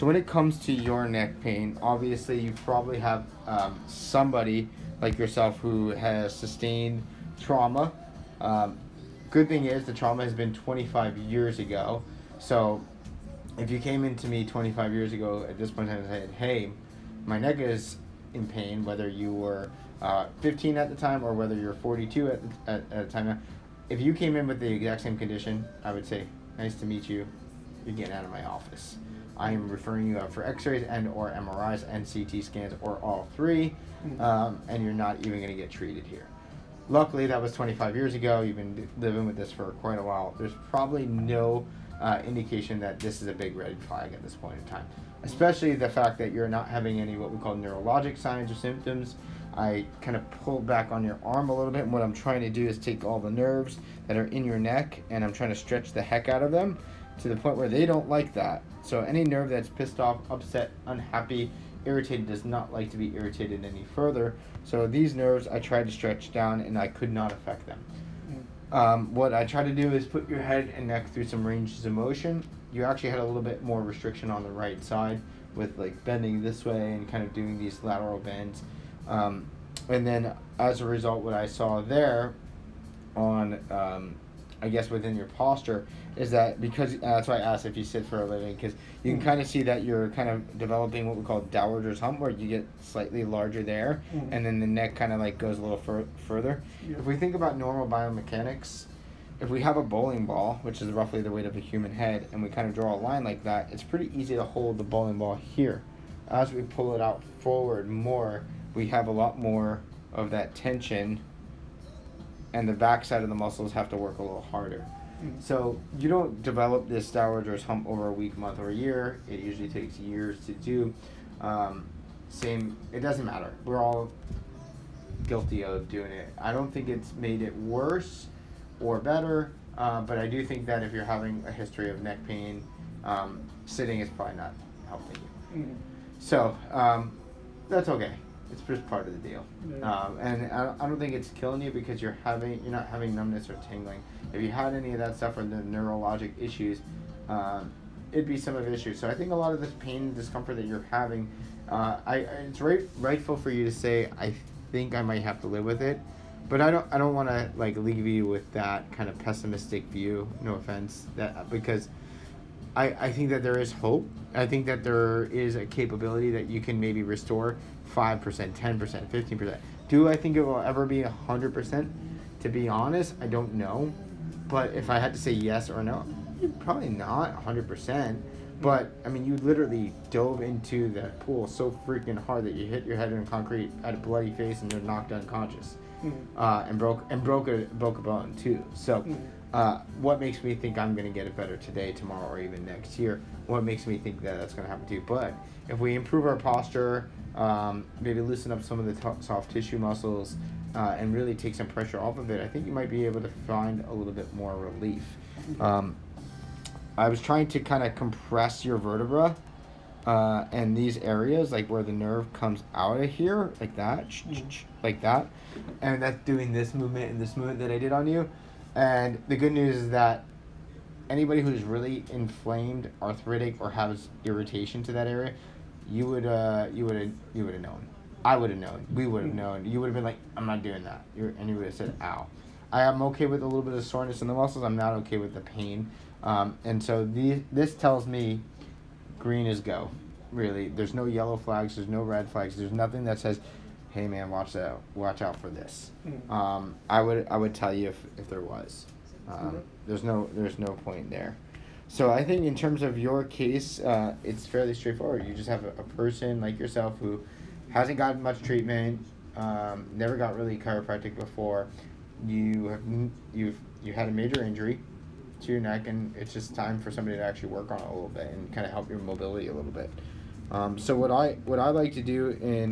So when it comes to your neck pain, obviously you probably have somebody like yourself who has sustained trauma. Um, Good thing is the trauma has been 25 years ago. So if you came into me 25 years ago at this point in time and said, hey, my neck is in pain, whether you were 15 at the time or whether you're 42 at the time now, if you came in with the exact same condition, I would say, nice to meet you, you're getting out of my office. I am referring you out for x-rays and or MRIs and CT scans or all three, and you're not even going to get treated here. Luckily, that was 25 years ago. You've been living with this for quite a while. There's probably no indication that this is a big red flag at this point in time, especially the fact that you're not having any what we call neurologic signs or symptoms. I kind of pulled back on your arm a little bit, and what I'm trying to do is take all the nerves that are in your neck, and I'm trying to stretch the heck out of them to the point where they don't like that. So any nerve that's pissed off, upset, unhappy, irritated does not like to be irritated any further. So these nerves I tried to stretch down and I could not affect them. What I try to do is put your head and neck through some ranges of motion. You actually had a little bit more restriction on the right side with like bending this way and kind of doing these lateral bends. And then as a result, what I saw there on I guess within your posture is that because that's why I asked if you sit for a living, because you can kind of see that you're kind of developing what we call dowager's hump, where you get slightly larger there, and then the neck kind of like goes a little further. If we think about normal biomechanics, if we have a bowling ball, which is roughly the weight of a human head, and we kind of draw a line like that, it's pretty easy to hold the bowling ball here. As we pull it out forward more, we have a lot more of that tension, and the backside of the muscles have to work a little harder. So you don't develop this dowager's hump over a week, month, or a year. It usually takes years to do. It doesn't matter. We're all guilty of doing it. I don't think it's made it worse or better, but I do think that if you're having a history of neck pain, sitting is probably not helping you. So that's okay. It's just part of the deal. And I don't think it's killing you because you're not having numbness or tingling. If you had any of that stuff or the neurologic issues, it'd be some of the issues. So I think a lot of this pain and discomfort that you're having, it's rightful for you to say, I think I might have to live with it. But I don't want to like leave you with that kind of pessimistic view. No offense, because I think that there is hope. I think that there is a capability that you can maybe restore 5%, 10%, 15%. Do I think it will ever be 100%? To be honest, I don't know. But if I had to say yes or no, probably not 100%. But I mean, you literally dove into that pool so freaking hard that you hit your head in concrete, had a bloody face, and you're knocked unconscious, and broke a bone too. So. What makes me think I'm going to get it better today, tomorrow, or even next year? What makes me think that that's going to happen too? But if we improve our posture, maybe loosen up some of the soft tissue muscles, and really take some pressure off of it, I think you might be able to find a little bit more relief. I was trying to kind of compress your vertebra and these areas, like where the nerve comes out of here, like that, like that. And that's doing this movement and this movement that I did on you. And the good news is that anybody who's really inflamed, arthritic, or has irritation to that area, you would have known. I would have known. We would have known. You would have been like, I'm not doing that. And you would have said, ow. I am okay with a little bit of soreness in the muscles. I'm not okay with the pain. And so this tells me green is go. Really, there's no yellow flags. There's no red flags. There's nothing that says, hey man, watch out for this. I would tell you if there was. There's no point there. So I think in terms of your case, it's fairly straightforward. You just have a person like yourself who hasn't gotten much treatment, never got really chiropractic before. You've had a major injury to your neck, and it's just time for somebody to actually work on it a little bit and kind of help your mobility a little bit. So what I like to do in